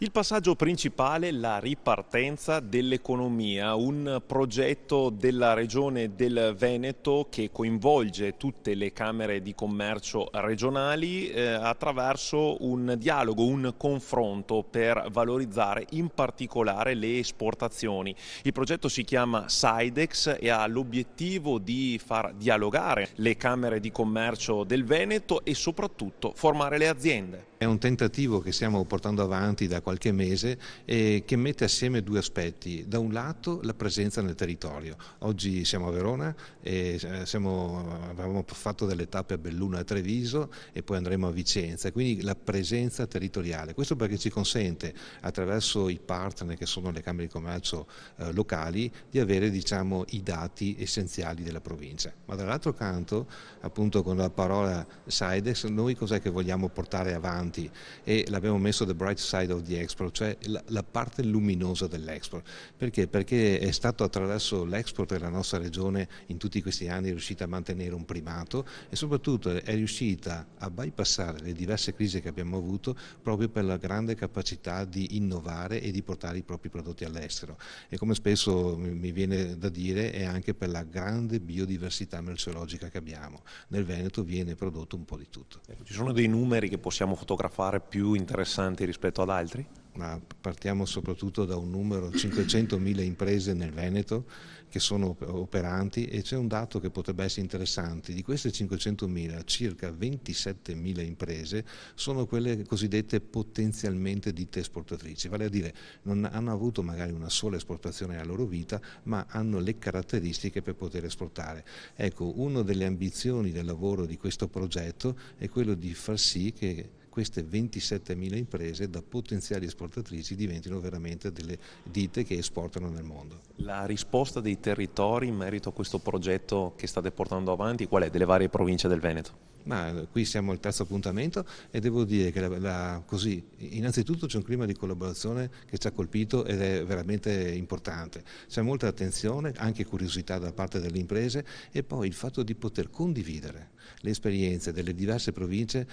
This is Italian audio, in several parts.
Il passaggio principale è la ripartenza dell'economia, un progetto della Regione del Veneto che coinvolge tutte le camere di commercio regionali attraverso un dialogo, un confronto per valorizzare in particolare le esportazioni. Il progetto si chiama Sidex e ha l'obiettivo di far dialogare le camere di commercio del Veneto e soprattutto formare le aziende. È un tentativo che stiamo portando avanti da qualche mese e che mette assieme due aspetti. Da un lato la presenza nel territorio. Oggi siamo a Verona e avevamo fatto delle tappe a Belluno e a Treviso e poi andremo a Vicenza, quindi la presenza territoriale. Questo perché ci consente, attraverso i partner che sono le Camere di Commercio locali, di avere i dati essenziali della provincia. Ma dall'altro canto, appunto con la parola Sidex, noi cos'è che vogliamo portare avanti? E l'abbiamo messo the bright side of the export, cioè la parte luminosa dell'export. Perché? Perché è stato attraverso l'export che la nostra regione in tutti questi anni è riuscita a mantenere un primato e soprattutto è riuscita a bypassare le diverse crisi che abbiamo avuto proprio per la grande capacità di innovare e di portare i propri prodotti all'estero. E come spesso mi viene da dire, è anche per la grande biodiversità merceologica che abbiamo. Nel Veneto viene prodotto un po' di tutto. Ci sono dei numeri che possiamo fotografare più interessanti rispetto ad altri? Ma partiamo soprattutto da un numero, 500.000 imprese nel Veneto che sono operanti e c'è un dato che potrebbe essere interessante: di queste 500.000 circa 27.000 imprese sono quelle cosiddette potenzialmente ditte esportatrici, vale a dire non hanno avuto magari una sola esportazione nella loro vita ma hanno le caratteristiche per poter esportare. Ecco, una delle ambizioni del lavoro di questo progetto è quello di far sì che queste 27.000 imprese da potenziali esportatrici diventino veramente delle ditte che esportano nel mondo. La risposta dei territori in merito a questo progetto che state portando avanti, qual è, delle varie province del Veneto? Ma qui siamo al terzo appuntamento e devo dire che così, innanzitutto c'è un clima di collaborazione che ci ha colpito ed è veramente importante. C'è molta attenzione, anche curiosità da parte delle imprese e poi il fatto di poter condividere le esperienze delle diverse province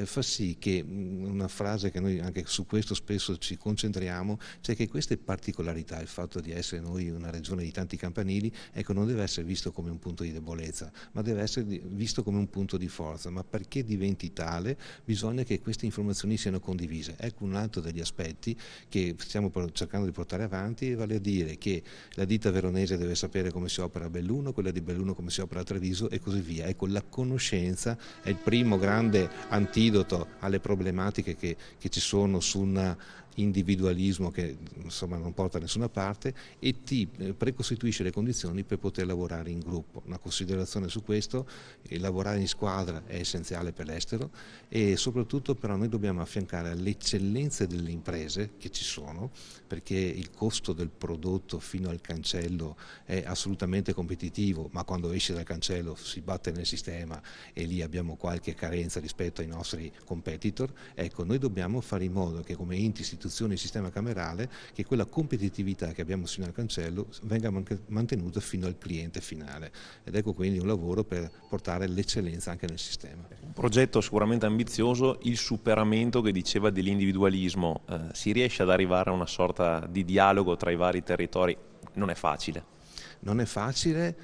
fa sì che una frase che noi anche su questo spesso ci concentriamo, cioè che queste particolarità, il fatto di essere noi una regione di tanti campanili, ecco, non deve essere visto come un punto di debolezza, ma deve essere visto come un punto di forza. Ma perché diventi tale bisogna che queste informazioni siano condivise. Ecco un altro degli aspetti che stiamo cercando di portare avanti, vale a dire che la ditta veronese deve sapere come si opera a Belluno, quella di Belluno come si opera a Treviso e così via. Ecco, la conoscenza è il primo grande antidoto alle problematiche che ci sono su un individualismo che insomma non porta da nessuna parte e ti precostituisce le condizioni per poter lavorare in gruppo. Una considerazione su questo: lavorare in squadra è essenziale per l'estero e soprattutto però noi dobbiamo affiancare alle eccellenze delle imprese che ci sono, perché il costo del prodotto fino al cancello è assolutamente competitivo, ma quando esce dal cancello si batte nel sistema e lì abbiamo qualche carenza rispetto ai nostri competitor. Ecco, noi dobbiamo fare in modo che come enti, istituzioni e sistema camerale, che quella competitività che abbiamo fino al cancello venga mantenuta fino al cliente finale, ed ecco quindi un lavoro per portare l'eccellenza anche nel sistema. Un progetto sicuramente ambizioso, il superamento che diceva dell'individualismo, si riesce ad arrivare a una sorta di dialogo tra i vari territori? Non è facile. Non è facile,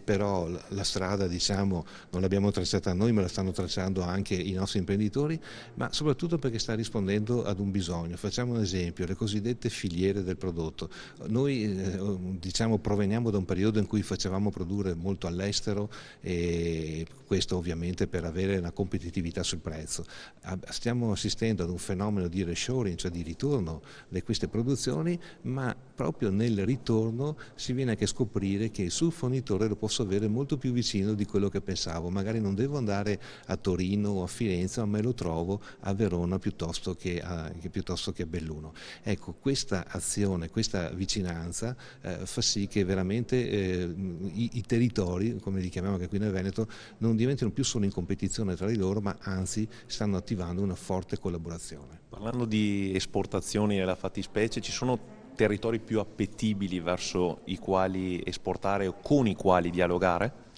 però la strada non l'abbiamo tracciata noi, ma la stanno tracciando anche i nostri imprenditori, ma soprattutto perché sta rispondendo ad un bisogno. Facciamo un esempio: le cosiddette filiere del prodotto. Noi proveniamo da un periodo in cui facevamo produrre molto all'estero e questo ovviamente per avere una competitività sul prezzo. Stiamo assistendo ad un fenomeno di reshoring, cioè di ritorno di queste produzioni, ma proprio nel ritorno si viene anche a scoprire che sul fornitore lo posso avere molto più vicino di quello che pensavo. Magari non devo andare a Torino o a Firenze, ma me lo trovo a Verona piuttosto che a Belluno. Ecco, questa azione, questa vicinanza fa sì che veramente i territori, come li chiamiamo anche qui nel Veneto, non diventino più solo in competizione tra di loro, ma anzi stanno attivando una forte collaborazione. Parlando di esportazioni nella fattispecie, ci sono territori più appetibili verso i quali esportare o con i quali dialogare?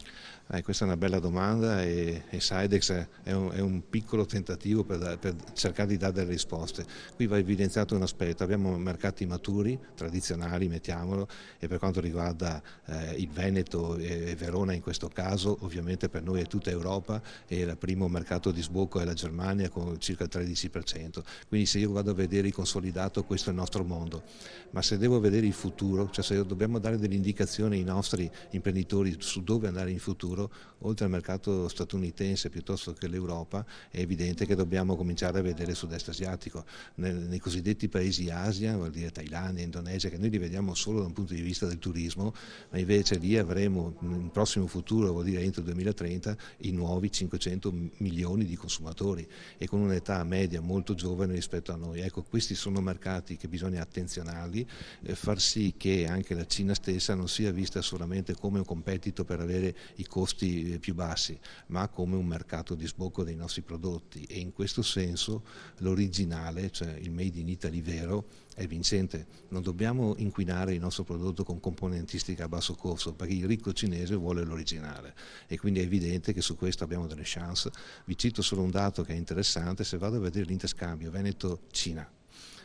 Questa è una bella domanda e Sidex è un piccolo tentativo per cercare di dare delle risposte. Qui va evidenziato un aspetto: abbiamo mercati maturi, tradizionali, mettiamolo, e per quanto riguarda il Veneto e Verona in questo caso, ovviamente per noi è tutta Europa e il primo mercato di sbocco è la Germania con circa il 13%. Quindi se io vado a vedere il consolidato, questo è il nostro mondo. Ma se devo vedere il futuro, cioè se dobbiamo dare delle indicazioni ai nostri imprenditori su dove andare in futuro, oltre al mercato statunitense piuttosto che l'Europa, è evidente che dobbiamo cominciare a vedere il sud-est asiatico, nei cosiddetti paesi Asia, vuol dire Thailandia, Indonesia, che noi li vediamo solo da un punto di vista del turismo, ma invece lì avremo in prossimo futuro, vuol dire entro il 2030, i nuovi 500 milioni di consumatori e con un'età media molto giovane rispetto a noi. Ecco, questi sono mercati che bisogna attenzionarli, far sì che anche la Cina stessa non sia vista solamente come un competitor per avere i costi più bassi, ma come un mercato di sbocco dei nostri prodotti, e in questo senso l'originale, cioè il made in Italy vero, è vincente. Non dobbiamo inquinare il nostro prodotto con componentistica a basso costo, perché il ricco cinese vuole l'originale e quindi è evidente che su questo abbiamo delle chance. Vi cito solo un dato che è interessante: se vado a vedere l'interscambio Veneto-Cina,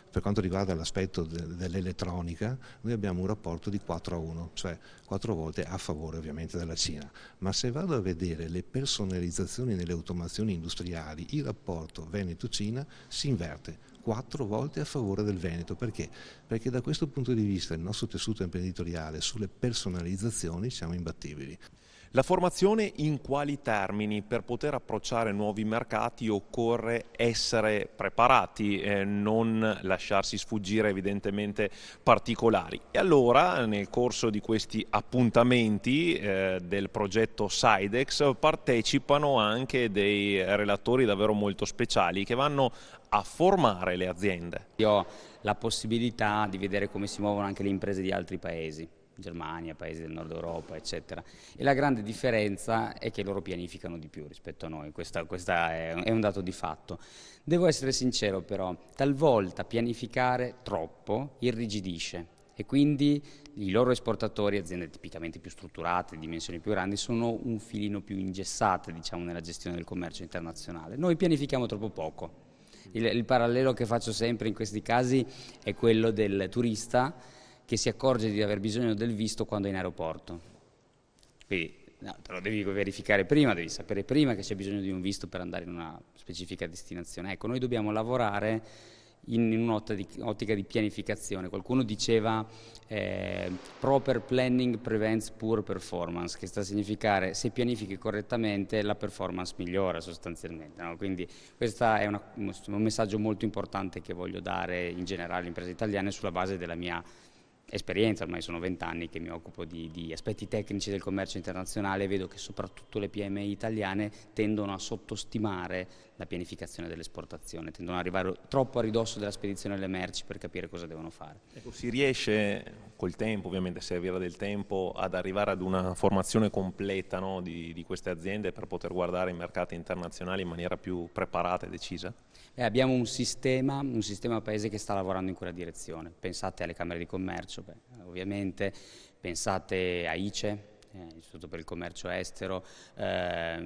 per quanto riguarda l'aspetto dell'elettronica, noi abbiamo un rapporto di 4-1, cioè 4 volte a favore ovviamente della Cina. Ma se vado a vedere le personalizzazioni nelle automazioni industriali, il rapporto Veneto-Cina si inverte. 4 volte a favore del Veneto. Perché? Perché da questo punto di vista il nostro tessuto imprenditoriale sulle personalizzazioni siamo imbattibili. La formazione in quali termini? Per poter approcciare nuovi mercati occorre essere preparati, non lasciarsi sfuggire evidentemente particolari. E allora nel corso di questi appuntamenti del progetto Sidex partecipano anche dei relatori davvero molto speciali che vanno a formare le aziende. Io ho la possibilità di vedere come si muovono anche le imprese di altri paesi. Germania, paesi del nord Europa, eccetera. E la grande differenza è che loro pianificano di più rispetto a noi, questa è un dato di fatto. Devo essere sincero però, talvolta pianificare troppo irrigidisce e quindi i loro esportatori, aziende tipicamente più strutturate, di dimensioni più grandi, sono un filino più ingessate, diciamo, nella gestione del commercio internazionale. Noi pianifichiamo troppo poco. Il parallelo che faccio sempre in questi casi è quello del turista che si accorge di aver bisogno del visto quando è in aeroporto. Quindi no, te lo devi verificare prima, devi sapere prima che c'è bisogno di un visto per andare in una specifica destinazione. Ecco, noi dobbiamo lavorare in un'ottica di pianificazione. Qualcuno diceva proper planning prevents poor performance, che sta a significare se pianifichi correttamente la performance migliora sostanzialmente, no? Quindi questo è un messaggio molto importante che voglio dare in generale alle imprese italiane sulla base della mia esperienza. Ormai sono 20 anni che mi occupo di aspetti tecnici del commercio internazionale e vedo che soprattutto le PMI italiane tendono a sottostimare la pianificazione dell'esportazione, tendono ad arrivare troppo a ridosso della spedizione delle merci per capire cosa devono fare. Ecco, si riesce col tempo, ovviamente servirà del tempo, ad arrivare ad una formazione completa, no, di queste aziende per poter guardare i mercati internazionali in maniera più preparata e decisa? Abbiamo un sistema paese che sta lavorando in quella direzione. Pensate alle camere di commercio, ovviamente, pensate a ICE, Istituto per il Commercio Estero,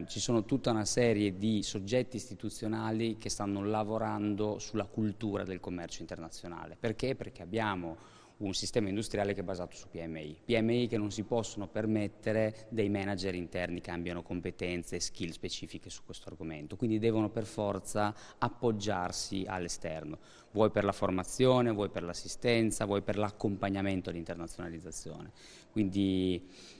ci sono tutta una serie di soggetti istituzionali che stanno lavorando sulla cultura del commercio internazionale. Perché? Perché abbiamo un sistema industriale che è basato su PMI che non si possono permettere dei manager interni che abbiano competenze e skill specifiche su questo argomento, quindi devono per forza appoggiarsi all'esterno, vuoi per la formazione, vuoi per l'assistenza, vuoi per l'accompagnamento all'internazionalizzazione. Quindi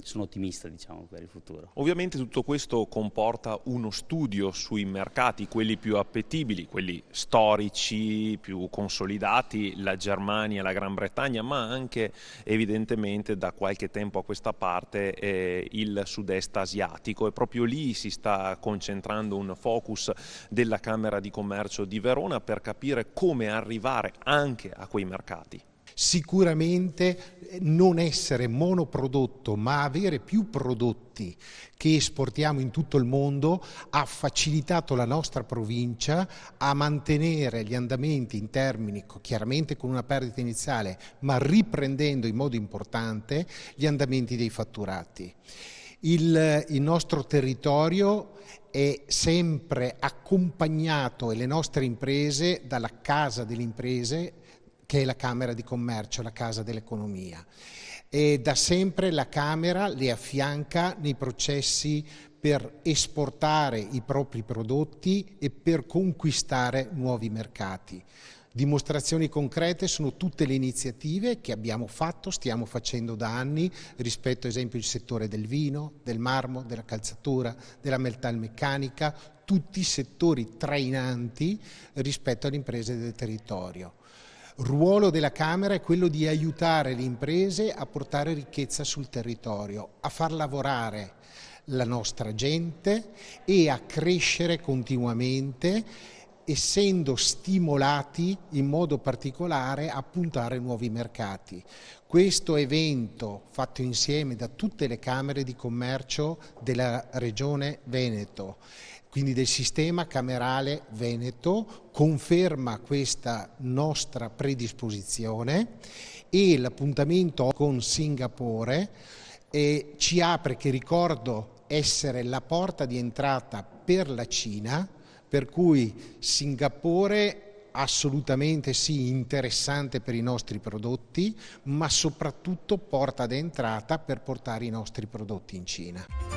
sono ottimista, diciamo, per il futuro. Ovviamente tutto questo comporta uno studio sui mercati, quelli più appetibili, quelli storici, più consolidati, la Germania, la Gran Bretagna, ma anche evidentemente da qualche tempo a questa parte il sud-est asiatico, e proprio lì si sta concentrando un focus della Camera di Commercio di Verona per capire come arrivare anche a quei mercati. Sicuramente non essere monoprodotto, ma avere più prodotti che esportiamo in tutto il mondo ha facilitato la nostra provincia a mantenere gli andamenti in termini, chiaramente con una perdita iniziale, ma riprendendo in modo importante gli andamenti dei fatturati. Il nostro territorio è sempre accompagnato, e le nostre imprese, dalla casa delle imprese, che è la Camera di Commercio, la casa dell'economia. E da sempre la Camera le affianca nei processi per esportare i propri prodotti e per conquistare nuovi mercati. Dimostrazioni concrete sono tutte le iniziative che abbiamo fatto, stiamo facendo da anni rispetto ad esempio al settore del vino, del marmo, della calzatura, della metalmeccanica, tutti settori trainanti rispetto alle imprese del territorio. Il ruolo della Camera è quello di aiutare le imprese a portare ricchezza sul territorio, a far lavorare la nostra gente e a crescere continuamente, essendo stimolati in modo particolare a puntare nuovi mercati. Questo evento, fatto insieme da tutte le Camere di Commercio della Regione Veneto, quindi del sistema camerale veneto, conferma questa nostra predisposizione, e l'appuntamento con Singapore ci apre, che ricordo essere la porta di entrata per la Cina, per cui Singapore assolutamente sì, interessante per i nostri prodotti, ma soprattutto porta d'entrata per portare i nostri prodotti in Cina.